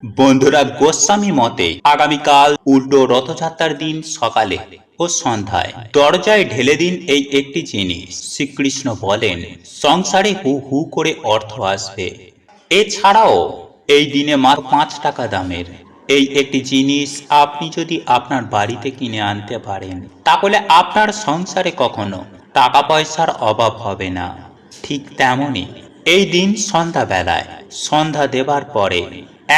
বন্ধুরা, গোস্বামী মতে আগামীকাল উল্টো রথযাত্রার দিন সকালে ও সন্ধ্যায় দরজায় ঢেলে দিন এই একটি জিনিস। শ্রীকৃষ্ণ বলেন, সংসারে হু হু করে অর্থ আসবে। এছাড়াও এই দিনে মাত্র 5 টাকা দামের এই একটি জিনিস আপনি যদি আপনার বাড়িতে কিনে আনতে পারেন, তাহলে আপনার সংসারে কখনো টাকা পয়সার অভাব হবে না। ঠিক তেমনি এই দিন সন্ধ্যাবেলায় সন্ধ্যা দেবার পরে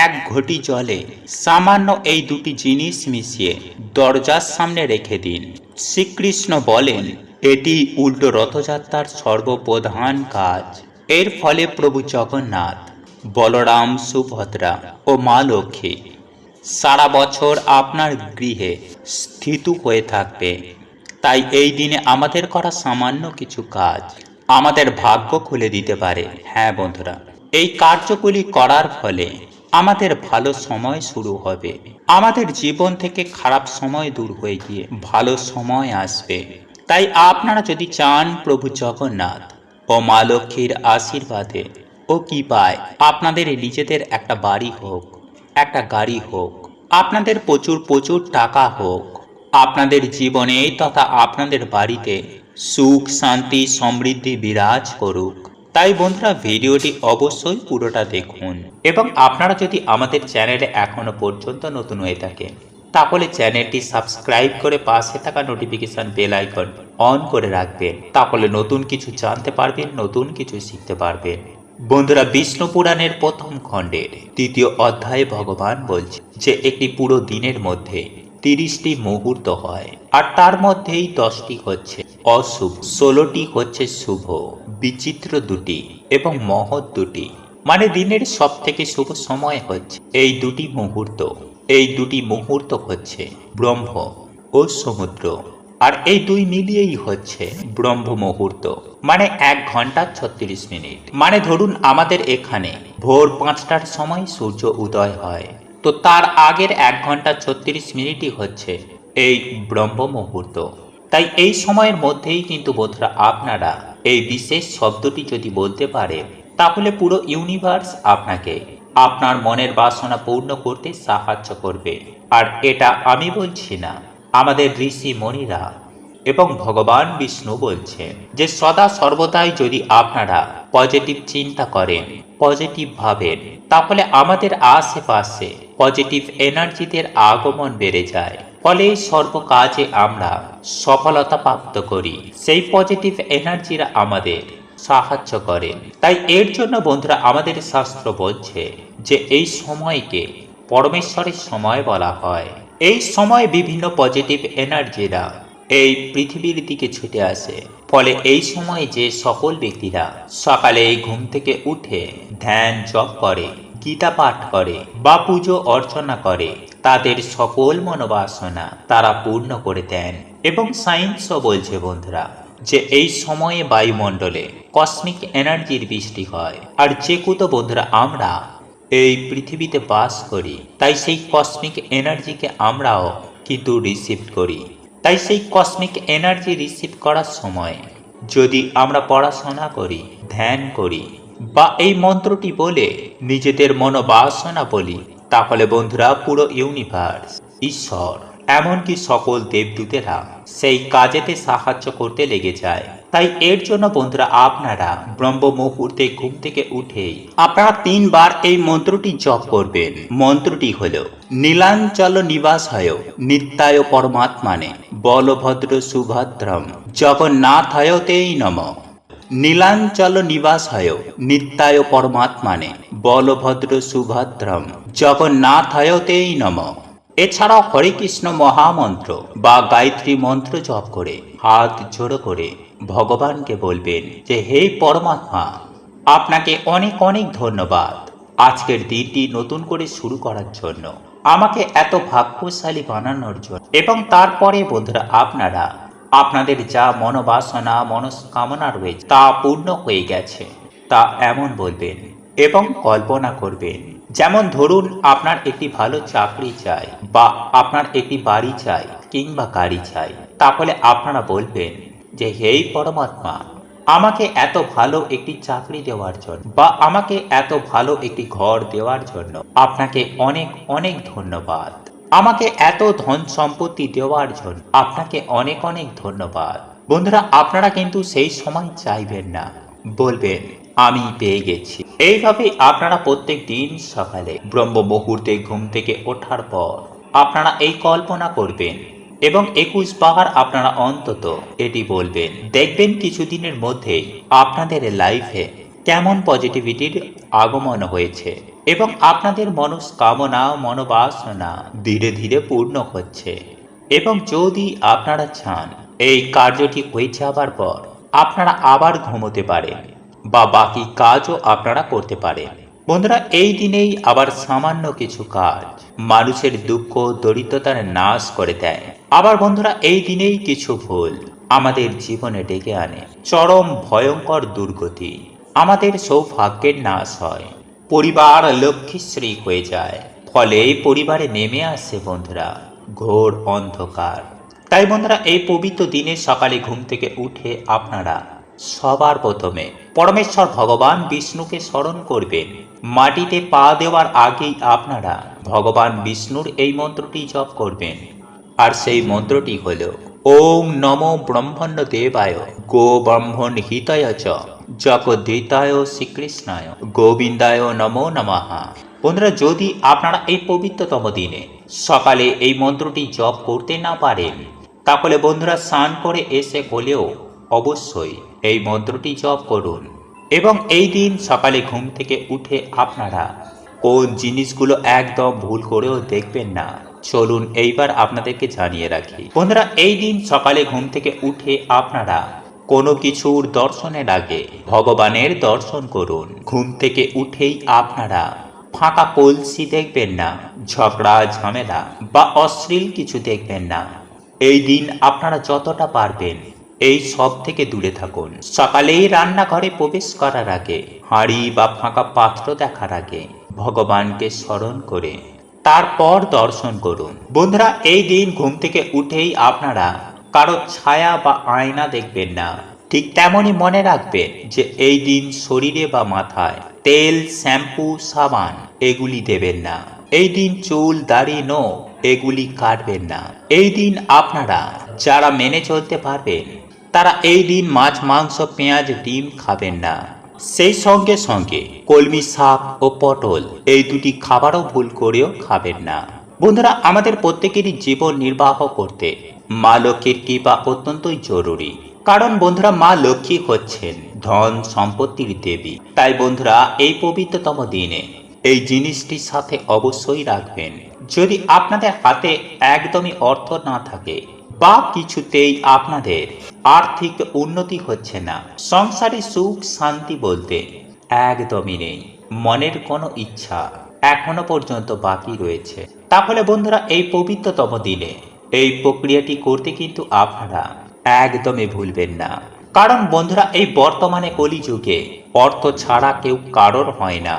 1 ঘটি জলে সামান্য এই দুটি জিনিস মিশিয়ে দরজার সামনে রেখে দিন। শ্রীকৃষ্ণ বলেন, এটি উল্টো রথযাত্রার সর্বপ্রধান কাজ। এর ফলে প্রভু জগন্নাথ, বলরাম, সুভদ্রা ও মা লক্ষ্মী সারা বছর আপনার গৃহে স্থিত হয়ে থাকবে। তাই এই দিনে আমাদের করা সামান্য কিছু কাজ আমাদের ভাগ্য খুলে দিতে পারে। হ্যাঁ বন্ধুরা, এই কার্যগুলি করার ফলে আমাদের ভালো সময় শুরু হবে। আমাদের জীবন থেকে খারাপ সময় দূর হয়ে গিয়ে ভালো সময় আসবে। তাই আপনারা যদি চান প্রভু জগন্নাথ ও মা লক্ষ্মীর আশীর্বাদে ও কৃপায় আপনাদের নিজেদের একটা বাড়ি হোক, একটা গাড়ি হোক, আপনাদের প্রচুর প্রচুর টাকা হোক, আপনাদের জীবনে তথা আপনাদের বাড়িতে সুখ, শান্তি, সমৃদ্ধি বিরাজ করুক, তাই বন্ধুরা ভিডিওটি অবশ্যই পুরোটা দেখুন। এবং আপনারা যদি আমাদের চ্যানেলে এখনো পর্যন্ত নতুন হয়ে থাকেন, তাহলে চ্যানেলটি সাবস্ক্রাইব করে পাশে থাকা নোটিফিকেশন বেল আইকন অন করে রাখবেন। তাহলে নতুন কিছু জানতে পারবেন, নতুন কিছু শিখতে পারবেন। বন্ধুরা, বিষ্ণু পুরাণের প্রথম খণ্ডের 3য় অধ্যায়ে ভগবান বলছে যে একটি পুরো দিনের মধ্যে 30টি মুহূর্ত হয়, আর তার মধ্যেই 10টি হচ্ছে অশুভ, 16টি হচ্ছে শুভ। বিচিত্র দুটি এবং মহৎ দুটি, মানে দিনের সব থেকে শুভ সময় হচ্ছে এই দুটি মুহূর্ত। এই দুটি মুহূর্ত হচ্ছে ব্রহ্ম ও সমুদ্র, আর এই দুই মিলিয়েই হচ্ছে ব্রহ্ম মুহূর্ত, মানে 1 ঘন্টা 36 মিনিট। মানে ধরুন আমাদের এখানে ভোর 5টার সময় সূর্য উদয় হয়, তো তার আগের 1 ঘন্টা 36 মিনিটই হচ্ছে এই ব্রহ্ম মুহূর্ত। তাই এই সময়ের মধ্যেই কিন্তু বন্ধুরা আপনারা এই বিশেষ শব্দটি যদি বলতে পারে, তাহলে পুরো ইউনিভার্স আপনাকে আপনার মনের বাসনা পূর্ণ করতে সাহায্য করবে। আর এটা আমি বলছি না, আমাদের ঋষি মণিরা এবং ভগবান বিষ্ণু বলছেন যে সদা সর্বদাই যদি আপনারা পজিটিভ চিন্তা করেন, পজিটিভ ভাবেন, তাহলে আমাদের আশেপাশে পজিটিভ এনার্জিদের আগমন বেড়ে যায়। ফলে সর্ব কাজে আমরা সফলতা প্রাপ্ত করি। সেই পজিটিভ এনার্জিরা আমাদের সাহায্য করে। তাই এর জন্য বন্ধুরা আমাদের শাস্ত্র বলছে যে এই সময়কে পরমেশ্বরের সময় বলা হয়। এই সময় বিভিন্ন পজিটিভ এনার্জিরা এই পৃথিবীর দিকে ছুটে আসে। ফলে এই সময় যে সকল ব্যক্তিরা সকালে ঘুম থেকে উঠে ধ্যান জপ করে, গীতা পাঠ করে বা পুজো অর্চনা করে, তাদের সকল মনোবাসনা তারা পূর্ণ করে দেন। এবং সায়েন্সও বলছে বন্ধুরা যে এই সময়ে বায়ুমণ্ডলে কসমিক এনার্জির বৃষ্টি হয়। আর যেহেতু বন্ধুরা আমরা এই পৃথিবীতে বাস করি, তাই সেই কসমিক এনার্জিকে আমরাও কিন্তু রিসিভ করি। তাই সেই কসমিক এনার্জি রিসিভ করার সময় যদি আমরা পড়াশোনা করি, ধ্যান করি বা এই মন্ত্রটি বলে নিজেদের মনোবাসনা বলি, তাহলে বন্ধুরা পুরো ইউনিভার্স, ঈশ্বর, এমনকি সকল দেবদূতেরা সেই কাজেতে সাহায্য করতে লেগে যায়। তাই এর জন্য বন্ধুরা আপনারা ব্রহ্ম মুহূর্তে ঘুম থেকে উঠেই আপনারা 3 বার এই মন্ত্রটি জপ করবেন। মন্ত্রটি হলো নীলাঞ্চল নিবাসায় নিত্যায় পরমাত্মানে বলভদ্র সুভদ্রম জগন্নাথায় তেই নমঃ। নীলাঞ্চল নিবাসায় নিত্যায় পরমাত্মানে বলভদ্র সুভদ্রম জগন্নাথায় তেই নমঃ। এছাড়াও হরে কৃষ্ণ মহামন্ত্র বা গায়ত্রী মন্ত্র জপ করে হাত জোড়ো করে ভগবানকে বলবেন যে হে পরমাত্মা, আপনাকে অনেক অনেক ধন্যবাদ আজকের দিনটি নতুন করে শুরু করার জন্য, আমাকে এত ভাগ্যশালী বানানোর জন্য। এবং তারপরে বন্ধুরা আপনারা আপনাদের যা মনোবাসনা, মনস্কামনা রয়েছে তা পূর্ণ হয়ে গেছে তা এমন বলবেন এবং কল্পনা করবেন। যেমন ধরুন আপনার একটি ভালো চাকরি চাই, বা আপনার একটি বাড়ি চাই কিংবা গাড়ি চাই, তাহলে আপনারা বলবেন যে হে পরমাত্মা, আমাকে এত ভালো একটি চাকরি দেওয়ার জন্য বা আমাকে এত ভালো একটি ঘর দেওয়ার জন্য আপনাকে অনেক অনেক ধন্যবাদ। আমাকে এত ধন সম্পত্তি দেওয়ার জন্য আপনাকে অনেক অনেক ধন্যবাদ। বন্ধুরা, আপনারা কিন্তু সেই সময় চাইবেন না, বলবেন আমি পেয়ে গেছি। এইভাবে আপনারা প্রত্যেক দিন সকালে ব্রহ্ম মুহূর্তে ঘুম থেকে ওঠার পর আপনারা এই কল্পনা করবেন এবং 21 বার আপনারা অন্তত এটি বলবেন। দেখবেন কিছুদিনের মধ্যেই আপনাদের লাইফে কেমন পজিটিভিটির আগমন হয়েছে এবং আপনাদের মনস্কামনা মনোবাসনা ধীরে ধীরে পূর্ণ হচ্ছে। এবং যদি আপনারা চান এই কার্যটি হয়ে যাবার পর আপনারা আবার ঘুমোতে পারেন বা বাকি কাজও আপনারা করতে পারেন। বন্ধুরা, এই দিনেই আবার সামান্য কিছু কাজ মানুষের দুঃখ দরিদ্রতার নাশ করে দেয়। আবার বন্ধুরা, এই দিনেই কিছু ভুল আমাদের জীবনে ডেকে আনে চরম ভয়ঙ্কর দুর্গতি। আমাদের সৌভাগ্যের নাশ হয়, পরিবার লক্ষ্মীশ্রী হয়ে যায়, ফলে পরিবারে নেমে আসে বন্ধুরা ঘোর অন্ধকার। তাই বন্ধুরা, এই পবিত্র দিনে সকালে ঘুম থেকে উঠে আপনারা সবার প্রথমে পরমেশ্বর ভগবান বিষ্ণুকে স্মরণ করবেন। মাটিতে পা দেওয়ার আগেই আপনারা ভগবান বিষ্ণুর এই মন্ত্রটি জপ করবেন। আর সেই মন্ত্রটি হল ওম নমো ব্রহ্মণ্য দেবায় গো ব্রহ্মণ হিতায় চ জগদ্ধিতায় শ্রীকৃষ্ণায় গোবিন্দায় নমো নমঃ। বন্ধুরা, যদি আপনারা এই পবিত্রতম দিনে সকালে এই মন্ত্রটি জপ করতে না পারেন, তাহলে বন্ধুরা স্নান করে এসে হলেও অবশ্যই এই মন্ত্রটি জপ করুন। এবং এই দিন সকালে ঘুম থেকে উঠে আপনারা কোন জিনিসগুলো একদম ভুল করেও দেখবেন না, চলুন এইবার আপনাদেরকে জানিয়ে রাখি। বন্ধুরা, এই দিন সকালে ঘুম থেকে উঠে আপনারা কোনো কিছুর দর্শনের আগে ভগবানের দর্শন করুন। ঘুম থেকে উঠেই আপনারা ফাঁকা কলসি দেখবেন না, ঝগড়া ঝামেলা বা অশ্লীল কিছু দেখবেন না। এই দিন আপনারা যতটা পারবেন এই সব থেকে দূরে থাকুন। সকালেই রান্নাঘরে প্রবেশ করার আগে হাঁড়ি বা ফাঁকা পাত্র দেখার আগে ভগবানকে স্মরণ করে তারপর দর্শন করুন। বন্ধুরা, এই দিন ঘুম থেকে উঠেই আপনারা কারো ছায়া বা আয়না দেখবেন না। ঠিক তেমনই মনে রাখবেন যে এই দিন শরীরে বা মাথায় তেল শ্যাম্পু সাবান এগুলি দেবেন না। এই দিন চুল দাড়ি নখ এগুলি কাটবেন না। এই দিন আপনারা যারা মেনে চলতে পারবেন তারা এই দিন মাছ মাংস পেঁয়াজ ডিম খাবেন না। সেই সঙ্গে সঙ্গে কলমি শাক ও পটল এই দুটি খাবারও ভুল করেও খাবেন না। বন্ধুরা, আমাদের প্রত্যেকেরই জীবন নির্বাহ করতে মা লক্ষ্মীর কৃপা অত্যন্তই জরুরি। কারণ বন্ধুরা, মা লক্ষ্মী হচ্ছেন ধন সম্পত্তির দেবী। তাই বন্ধুরা, এই পবিত্রতম দিনে এই জিনিসটির সাথে অবশ্যই রাখবেন। যদি আপনাদের হাতে একদমই অর্থ না থাকে বা কিছুতেই আপনাদের আর্থিক উন্নতি হচ্ছে না, সংসারে সুখ শান্তি বলতে একদমই নেই, মনের কোনো ইচ্ছা এখনো পর্যন্ত বাকি রয়েছে, তাহলে বন্ধুরা এই পবিত্রতম দিনে এই প্রক্রিয়াটি করতে কিন্তু আপনারা একদমই ভুলবেন না। কারণ বন্ধুরা, এই বর্তমানে কলিযুগে অর্থ ছাড়া কেউ কারোর হয় না।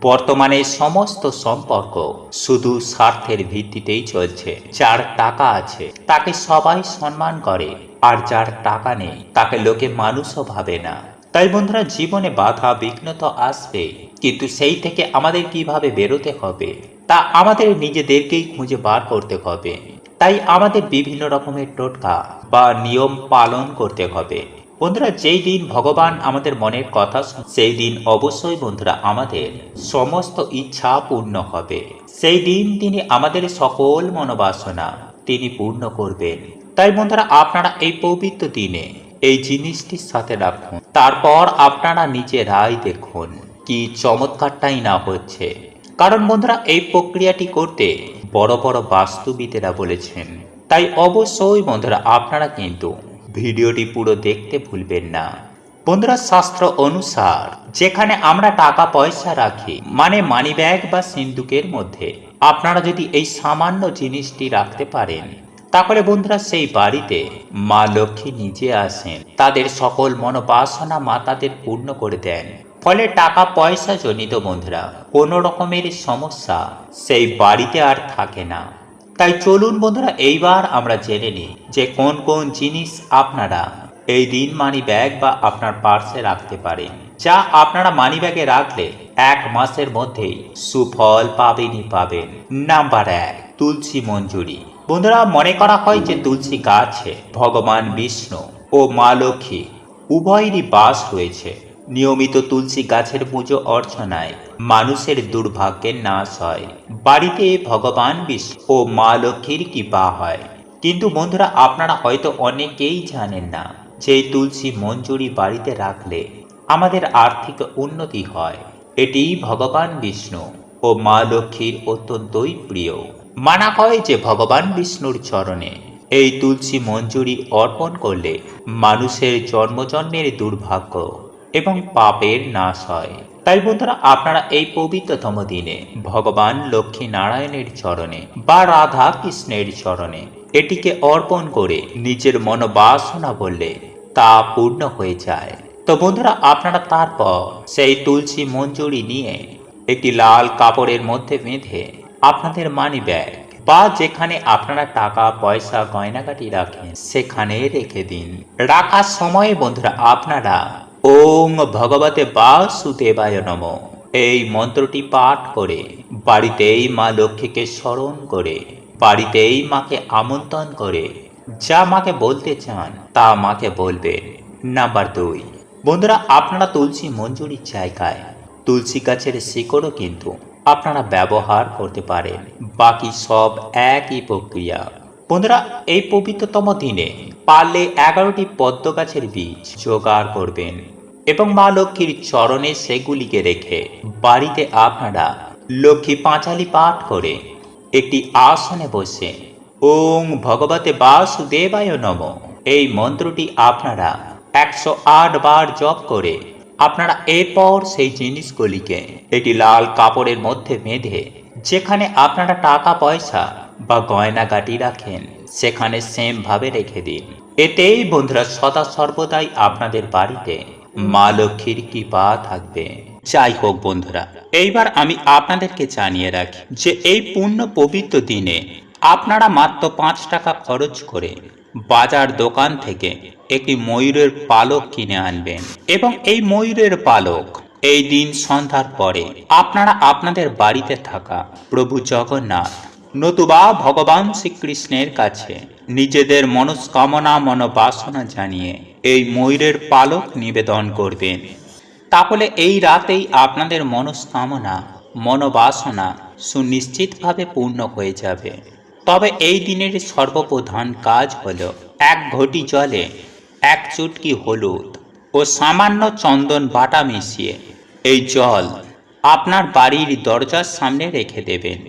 বর্তমানে সমস্ত সম্পর্ক শুধু স্বার্থের ভিত্তিতেই চলছে। যার টাকা আছে তাকে সবাই সম্মান করে, আর যার টাকা নেই তাকে লোকে মানুষও ভাবে না। তাই বন্ধুরা, জীবনে বাধা বিঘ্ন তো আসবে, কিন্তু সেই থেকে আমাদের কিভাবে বেরোতে হবে তা আমাদের নিজেদেরকেই খুঁজে বার করতে হবে। তাই আমাদের বিভিন্ন রকমের টোটকা বা নিয়ম পালন করতে হবে। বন্ধুরা, যেই দিন ভগবান আমাদের মনের কথা সেই দিন অবশ্যই বন্ধুরা আমাদের সমস্ত ইচ্ছা পূর্ণ হবে। সেই দিন তিনি আমাদের সকল মনোবাসনা তিনি পূর্ণ করবেন। তাই বন্ধুরা, আপনারা এই পবিত্র দিনে এই জিনিসটির সাথে রাখুন। তারপর আপনারা নিজেরাই দেখুন কি চমৎকারটাই না হচ্ছে। কারণ বন্ধুরা, এই প্রক্রিয়াটি করতে বড় বড় বাস্তুবিদেরা বলেছেন। তাই অবশ্যই বন্ধুরা আপনারা কিন্তু ভিডিওটি পুরো দেখতে ভুলবেন না। বন্ধুরা, শাস্ত্র অনুসার যেখানে আমরা টাকা পয়সা রাখি, মানে মানি ব্যাগ বা সিন্দুকের মধ্যে আপনারা যদি এই সামান্য জিনিসটি রাখতে পারেন, তাহলে বন্ধুরা সেই বাড়িতে মা লক্ষ্মী নিজে আসেন, তাদের সকল মনোবাসনা মা তাদের পূর্ণ করে দেন। ফলে টাকা পয়সা জনিত বন্ধুরা কোনো রকমের সমস্যা সেই বাড়িতে আর থাকে না। তাই চলুন বন্ধুরা এইবার আমরা জেনে নিই যে কোন কোন জিনিস আপনারা এই দিন মানি ব্যাগ বা আপনার পার্সে রাখতে পারেন, যা আপনারা মানি ব্যাগে রাখলে 1 মাসের মধ্যেই সুফল পাবেনই পাবেন। নাম্বার 1, তুলসী মঞ্জুরি। বন্ধুরা, মনে করা হয় যে তুলসী গাছে ভগবান বিষ্ণু ও মা লক্ষ্মী উভয়েরই বাস রয়েছে। নিয়মিত তুলসী গাছের পুজো অর্চনায় মানুষের দুর্ভাগ্যের নাশ হয়, বাড়িতে ভগবান বিষ্ণু ও মা লক্ষ্মীর কৃপা হয়। কিন্তু বন্ধুরা, আপনারা হয়তো অনেকেই জানেন না যে এই তুলসী মঞ্জুরি বাড়িতে রাখলে আমাদের আর্থিক উন্নতি হয়। এটি ভগবান বিষ্ণু ও মা লক্ষ্মীর অত্যন্তই প্রিয়। মানা হয় যে ভগবান বিষ্ণুর চরণে এই তুলসী মঞ্জুরি অর্পণ করলে মানুষের জন্মজন্মের দুর্ভাগ্য এবং পাপের নাশ হয়। তাই বন্ধুরা, আপনারা এই পবিত্রতম দিনে ভগবান লক্ষ্মী নারায়ণের চরণে বা রাধা কৃষ্ণের চরণে এটিকে অর্পণ করে নিজের মনোবাসনা বললে তা পূর্ণ হয়ে যায়। তো বন্ধুরা, আপনারা তারপর সেই তুলসী মঞ্জুরি নিয়ে একটি লাল কাপড়ের মধ্যে বেঁধে আপনাদের মানি ব্যাগ বা যেখানে আপনারা টাকা পয়সা গয়নাগাটি রাখেন সেখানে রেখে দিন। রাখার সময় বন্ধুরা, আপনারা ওং ভগবতে বাসুদেবায় নমঃ এই মন্ত্রটি পাঠ করে বাড়িতেই মা লক্ষ্মীকে স্মরণ করে বাড়িতেই মাকে আমন্ত্রণ করে যা মাকে বলতে চান তা মাকে বলবেন। নাম্বার 2, বন্ধুরা, আপনারা তুলসী মঞ্জুরির জায়গায় তুলসী গাছের শিকড়ও কিন্তু আপনারা ব্যবহার করতে পারেন। বাকি সব একই প্রক্রিয়া। বন্ধুরা, এই পবিত্রতম দিনে পারলে 11টি পদ্ম গাছের বীজ জোগাড় করবেন এবং মা লক্ষ্মীর চরণে সেগুলিকে রেখে বাড়িতে আপনারা লক্ষ্মী পাঁচালি পাঠ করে একটি আসনে বসে ওং ভগবতে বাসুদেবায় নমঃ এই মন্ত্রটি আপনারা 108 বার জপ করে আপনারা এরপর সেই জিনিসগুলিকে একটি লাল কাপড়ের মধ্যে বেঁধে যেখানে আপনারা টাকা পয়সা বা গয়নাগাটি রাখেন সেখানে সেম ভাবে রেখে দিন। এতেই বন্ধুরা সদা সর্বদাই আপনাদের বাড়িতে মা লক্ষ্মীর কৃপা থাকবে। যাই হোক বন্ধুরা, এইবার আমি আপনাদেরকে জানিয়ে রাখি যে এই পূর্ণ পবিত্র দিনে আপনারা মাত্র 5 টাকা খরচ করে বাজার দোকান থেকে একটি ময়ূরের পালক কিনে আনবেন এবং এই ময়ূরের পালক এই দিন সন্ধ্যার পরে আপনারা আপনাদের বাড়িতে থাকা প্রভু জগন্নাথ নতুবা ভগবান শ্রীকৃষ্ণের কাছে নিজেদের মনস্কামনা মনোবাসনা জানিয়ে এই ময়ূরের পালক নিবেদন করবেন। তাহলে এই রাতেই আপনাদের মনস্কামনা মনোবাসনা সুনিশ্চিতভাবে পূর্ণ হয়ে যাবে। তবে এই দিনের সর্বপ্রধান কাজ হলো 1 ঘটি জলে 1 চুটকি হলুদ ও সামান্য চন্দন বাটা মিশিয়ে এই জল আপনার বাড়ির দরজার সামনে রেখে দেবেন।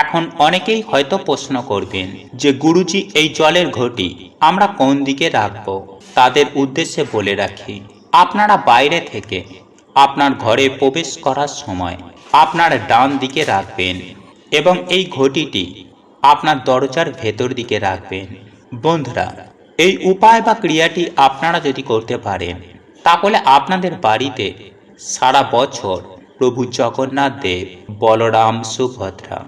এখন অনেকেই হয়তো প্রশ্ন করবেন যে গুরুজি, এই জলের ঘটি আমরা কোন দিকে রাখবো? তাদের উদ্দেশ্যে বলে রাখি, আপনারা বাইরে থেকে আপনার ঘরে প্রবেশ করার সময় আপনার ডান দিকে রাখবেন এবং এই ঘটিটি আপনার দরজার ভেতর দিকে রাখবেন। বন্ধুরা, এই উপায় বা ক্রিয়াটি আপনারা যদি করতে পারেন তাহলে আপনাদের বাড়িতে সারা বছর প্রভু জগন্নাথ দেব, বলরাম, সুভদ্রা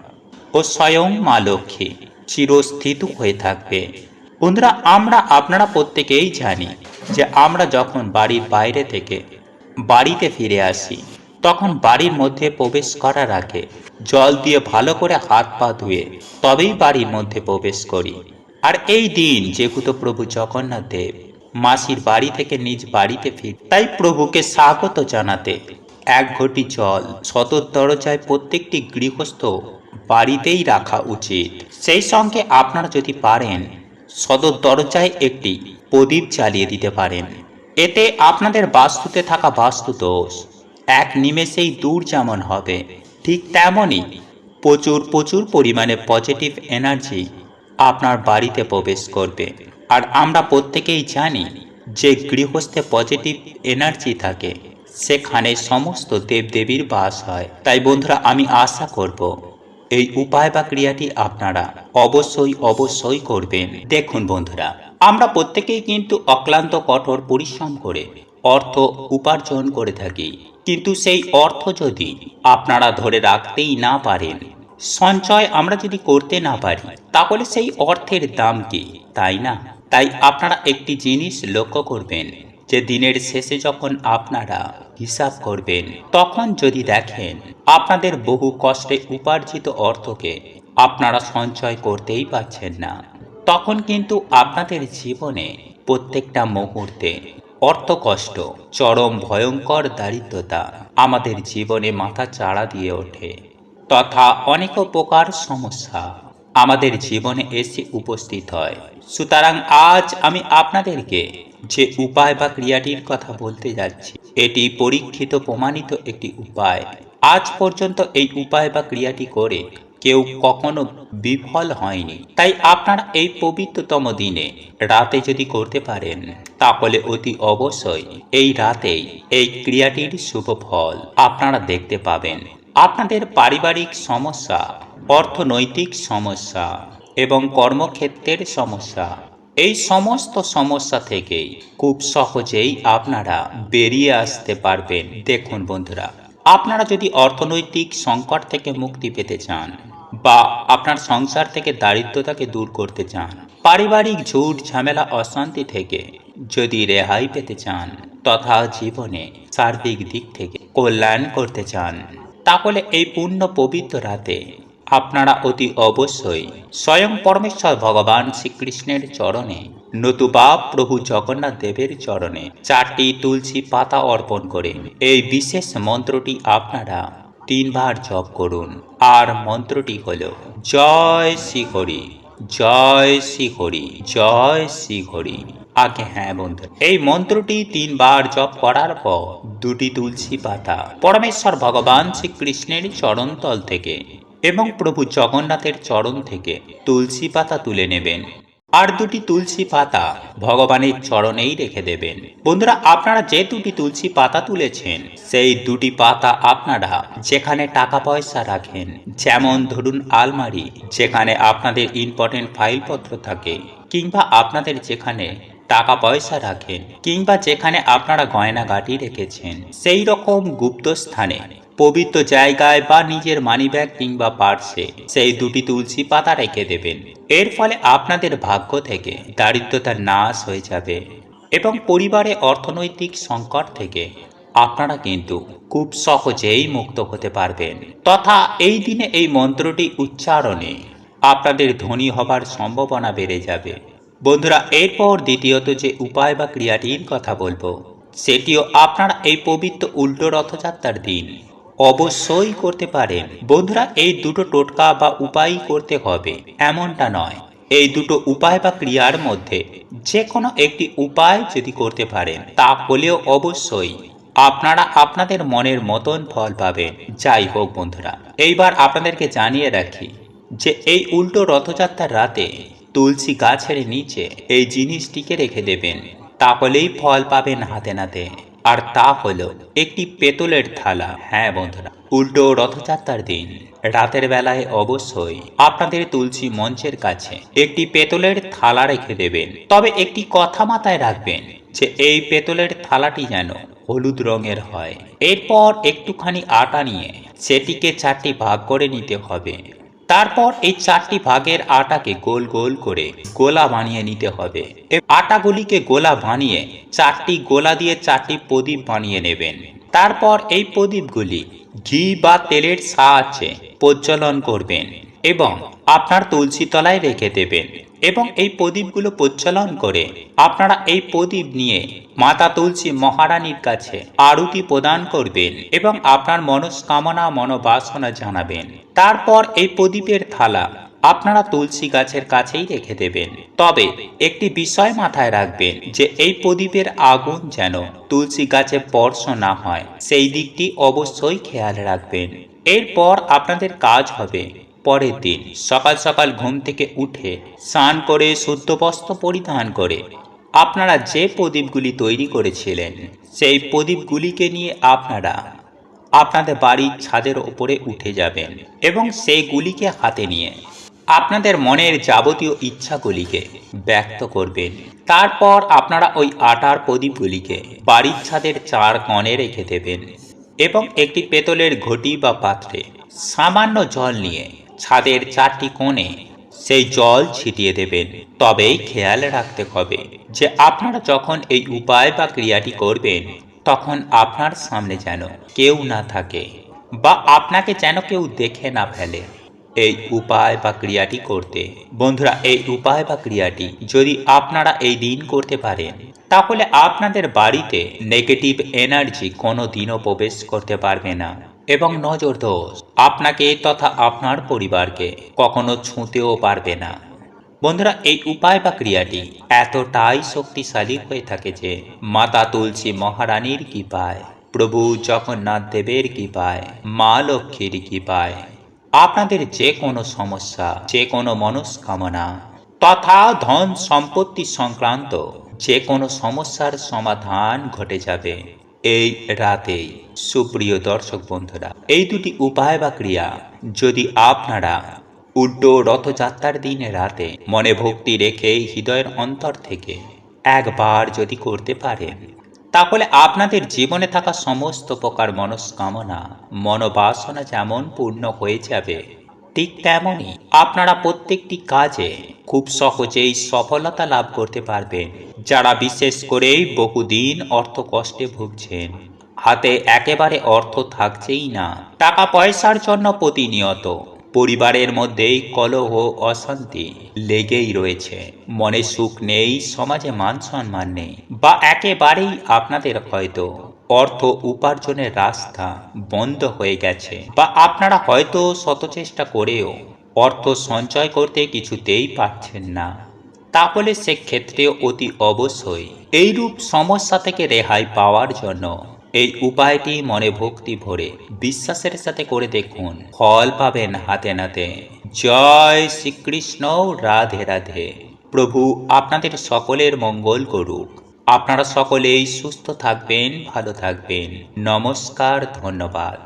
ও স্বয়ং মা লক্ষ্মী চিরস্থিত হয়ে থাকবে। বন্ধুরা, আপনারা প্রত্যেকেই জানি যে আমরা যখন বাড়ির বাইরে থেকে বাড়িতে ফিরে আসি তখন বাড়ির মধ্যে প্রবেশ করার আগে জল দিয়ে ভালো করে হাত পা ধুয়ে তবেই বাড়ির মধ্যে প্রবেশ করি। আর এই দিন যেহেতু প্রভু জগন্নাথ দেব মাসির বাড়ি থেকে নিজ বাড়িতে ফিরে, তাই প্রভুকে স্বাগত জানাতে 1 ঘটি জল সদর দরজায় প্রত্যেকটি গৃহস্থ বাড়িতেই রাখা উচিত। সেই সঙ্গে আপনারা যদি পারেন সদর দরজায় একটি প্রদীপ জ্বালিয়ে দিতে পারেন। এতে আপনাদের বাস্তুতে থাকা বাস্তু দোষ 1 নিমেষেই দূর যেমন হবে, ঠিক তেমনই প্রচুর পরিমাণে পজিটিভ এনার্জি আপনার বাড়িতে প্রবেশ করবে। আর আমরা প্রত্যেকেই জানি যে গৃহস্থে পজিটিভ এনার্জি থাকে সেখানে সমস্ত দেবদেবীর বাস হয়। তাই বন্ধুরা, আমি আশা করব এই উপায় বা ক্রিয়াটি আপনারা অবশ্যই করবেন। দেখুন বন্ধুরা, আমরা প্রত্যেকেই কিন্তু অক্লান্ত কঠোর পরিশ্রম করে অর্থ উপার্জন করে থাকি, কিন্তু সেই অর্থ যদি আপনারা ধরে রাখতেই না পারেন, সঞ্চয় আমরা যদি করতে না পারি, তাহলে সেই অর্থের দাম কি, তাই না? তাই আপনারা একটি জিনিস লক্ষ্য করবেন যে দিনের শেষে যখন আপনারা হিসাব করবেন, তখন যদি দেখেন আপনাদের বহু কষ্টে উপার্জিত অর্থকে আপনারা সঞ্চয় করতেই পারছেন না, তখন কিন্তু আপনাদের জীবনে প্রত্যেকটা মুহূর্তে অর্থ কষ্ট, চরম ভয়ঙ্কর দারিদ্রতা আমাদের জীবনে মাথা চাড়া দিয়ে ওঠে, তথা অনেক প্রকার সমস্যা আমাদের জীবনে এসে উপস্থিত হয়। সুতরাং আজ আমি আপনাদেরকে যে উপায় বা ক্রিয়াটির কথা বলতে যাচ্ছি, এটি পরীক্ষিত প্রমাণিত একটি উপায়। আজ পর্যন্ত এই উপায় বা ক্রিয়াটি করে কেউ কখনো বিফল হয়নি। তাই আপনারা এই পবিত্রতম দিনে রাতে যদি করতে পারেন, তাহলে অতি অবশ্যই এই রাতেই এই ক্রিয়াটির শুভ ফল আপনারা দেখতে পাবেন। আপনাদের পারিবারিক সমস্যা, অর্থনৈতিক সমস্যা এবং কর্মক্ষেত্রের সমস্যা, এই সমস্ত সমস্যা থেকেই খুব সহজেই আপনারা বেরিয়ে আসতে পারবেন। দেখুন বন্ধুরা, আপনারা যদি অর্থনৈতিক সংকট থেকে মুক্তি পেতে চান বা আপনার সংসার থেকে দারিদ্রতাকে দূর করতে চান, পারিবারিক ঝুট ঝামেলা অশান্তি থেকে যদি রেহাই পেতে চান, তথা জীবনে সার্বিক দিক থেকে কল্যাণ করতে চান, তাহলে এই পূর্ণ পবিত্র রাতে আপনারা অতি অবশ্যই স্বয়ং পরমেশ্বর ভগবান শ্রীকৃষ্ণের চরণে, নতুবা প্রভু জগন্নাথ দেবের চরণে 4টি তুলসী পাতা অর্পণ করে এই বিশেষ মন্ত্রটি আপনারা 3 বার জপ করুন। আর মন্ত্রটি হল জয় শ্রী হরি, জয় শ্রী হরি, জয় শ্রী হরি। আগে হ্যাঁ বন্ধু, এই মন্ত্রটি 3 বার জপ করার পর 2টি তুলসী পাতা পরমেশ্বর ভগবান শ্রীকৃষ্ণের চরণতল থেকে এবং প্রভু জগন্নাথের চরণ থেকে তুলসী পাতা তুলে নেবেন, আর 2টি তুলসী পাতা ভগবানের চরণেই রেখে দেবেন। বন্ধুরা, আপনারা যে 2টি তুলসী পাতা তুলেছেন, সেই 2টি পাতা আপনারা যেখানে টাকা পয়সা রাখেন, যেমন ধরুন আলমারি, যেখানে আপনাদের ইম্পর্টেন্ট ফাইলপত্র থাকে, কিংবা আপনাদের যেখানে টাকা পয়সা রাখেন, কিংবা যেখানে আপনারা গয়নাগাটি রেখেছেন, সেই রকম গুপ্ত স্থানে, পবিত্র জায়গায় বা নিজের মানিব্যাগ কিংবা পার্সে সেই 2টি তুলসী পাতা রেখে দেবেন। এর ফলে আপনাদের ভাগ্য থেকে দারিদ্রতার নাশ হয়ে যাবে এবং পরিবারে অর্থনৈতিক সংকট থেকে আপনারা কিন্তু খুব সহজেই মুক্ত হতে পারবেন। তথা এই দিনে এই মন্ত্রটি উচ্চারণে আপনাদের ধনী হবার সম্ভাবনা বেড়ে যাবে। বন্ধুরা, এরপর দ্বিতীয়ত যে উপায় বা ক্রিয়াটির কথা বলবো, সেটিও আপনারা এই পবিত্র উল্টো রথযাত্রার দিন অবশ্যই করতে পারেন। বন্ধুরা, এই 2টো টোটকা বা উপায় করতে হবে এমনটা নয়। এই 2টো উপায় বা ক্রিয়ার মধ্যে যে কোনো একটি উপায় যদি করতে পারেন, তাহলেও অবশ্যই আপনারা আপনাদের মনের মতন ফল পাবেন। যাই হোক বন্ধুরা, এইবার আপনাদেরকে জানিয়ে রাখি যে এই উল্টো রথযাত্রার রাতে তুলসী গাছের নিচে এই জিনিসটিকে রেখে দেবেন, তাহলেই ফল পাবেন হাতে নাতে। আর তা হলো একটি পেতলের থালা। হ্যাঁ বন্ধুরা, উল্টো রথযাত্রার দিন রাতের বেলায় অবশ্যই আপনাদের তুলসী মঞ্চের কাছে একটি পেতলের থালা রেখে দেবেন। তবে একটি কথা মাথায় রাখবেন যে এই পেতলের থালাটি যেন হলুদ রঙের হয়। এরপর একটুখানি আটা নিয়ে সেটিকে 4টি ভাগ করে নিতে হবে। তারপর এই 4টি ভাগের আটাকে গোল গোল করে গোলা বানিয়ে নিতে হবে। আটাগুলিকে গোলা বানিয়ে 4টি গোলা দিয়ে 4টি প্রদীপ বানিয়ে নেবেন। তারপর এই প্রদীপগুলি ঘি বা তেলের সাহায্যে প্রজ্বলন করবেন এবং আপনার তুলসী তলায় রেখে দেবেন। এবং এই প্রদীপগুলো প্রজ্বলন করে আপনারা এই প্রদীপ নিয়ে মাতা তুলসী মহারানীর কাছে আরতি প্রদান করবেন এবং আপনার মনস্কামনা মনোবাসনা জানাবেন। তারপর এই প্রদীপের থালা আপনারা তুলসী গাছের কাছেই রেখে দেবেন। তবে একটি বিষয় মাথায় রাখবেন যে এই প্রদীপের আগুন যেন তুলসী গাছে স্পর্শ না হয়, সেই দিকটি অবশ্যই খেয়াল রাখবেন। এরপর আপনাদের কাজ হবে পরের দিন সকাল সকাল ঘুম থেকে উঠে স্নান করে শুদ্ধ বস্ত্র পরিধান করে আপনারা যে প্রদীপগুলি তৈরি করেছিলেন, সেই প্রদীপগুলিকে নিয়ে আপনারা আপনাদের বাড়ির ছাদের ওপরে উঠে যাবেন এবং সেইগুলিকে হাতে নিয়ে আপনাদের মনের যাবতীয় ইচ্ছাগুলিকে ব্যক্ত করবেন। তারপর আপনারা ওই আটার প্রদীপগুলিকে বাড়ির ছাদের 4 কোণে রেখে দেবেন এবং একটি পেতলের ঘটি বা পাত্রে সামান্য জল নিয়ে ছাদের 4টি কোণে সেই জল ছিটিয়ে দেবেন। তবেই খেয়াল রাখতে হবে যে আপনারা যখন এই উপায় বা ক্রিয়াটি করবেন তখন আপনার সামনে যেন কেউ না থাকে বা আপনাকে যেন কেউ দেখে না ফেলে। এই উপায় বা ক্রিয়াটি করতে বন্ধুরা, এই উপায় বা ক্রিয়াটি যদি আপনারা এই দিন করতে পারেন তাহলে আপনাদের বাড়িতে নেগেটিভ এনার্জি কোনো দিনও প্রবেশ করতে পারবে না এবং নজর দোষ আপনাকে তথা আপনার পরিবারকে কখনো ছুঁতেও পারবে না। বন্ধুরা, এই উপায় বা ক্রিয়াটি এতটাই শক্তিশালী হয়ে থাকে যে মাতা তুলসী মহারানীর কৃপায়, প্রভু জগন্নাথ দেবের কৃপায়, মা লক্ষ্মীর কৃপায় আপনাদের যে কোনো সমস্যা, যে কোনো মনস্কামনা তথা ধন সম্পত্তি সংক্রান্ত যে কোনো সমস্যার সমাধান ঘটে যাবে এই রাতেই। সুপ্রিয় দর্শক বন্ধুরা, এই দুটি উপায় বা ক্রিয়া যদি আপনারা উল্টো রথযাত্রার দিন রাতে মনে ভক্তি রেখে হৃদয়ের অন্তর থেকে একবার যদি করতে পারেন তাহলে আপনাদের জীবনে থাকা সমস্ত প্রকার মনস্কামনা, মনোবাসনা যেমন পূর্ণ হয়ে যাবে, ঠিক তেমনই আপনারা প্রত্যেকটি কাজে খুব সহজেই সফলতা লাভ করতে পারবেন। যারা বিশেষ করে বহুদিন অর্থ কষ্টে ভুগছেন, হাতে একেবারে অর্থ থাকছেই না, টাকা পয়সার জন্য প্রতিনিয়ত পরিবারের মধ্যেই কলহ অশান্তি লেগেই রয়েছে, মনে সুখ নেই, সমাজে মান সম্মান নেই, বা একেবারেই আপনাদের হয়তো অর্থ উপার্জনের রাস্তা বন্ধ হয়ে গেছে, বা আপনারা হয়তো শত চেষ্টা করেও অর্থ সঞ্চয় করতে কিছুতেই পারছেন না, তাহলে সেক্ষেত্রে অতি অবশ্যই এইরূপ সমস্যা থেকে রেহাই পাওয়ার জন্য এই উপায়টি মনে ভক্তি ভরে বিশ্বাসের সাথে করে দেখুন, ফল পাবেন হাতে নাতে। জয় শ্রীকৃষ্ণ। রাধে রাধে। প্রভু আপনাদের সকলের মঙ্গল করুক। আপনারা সকলেই সুস্থ থাকবেন, ভালো থাকবেন। নমস্কার, ধন্যবাদ।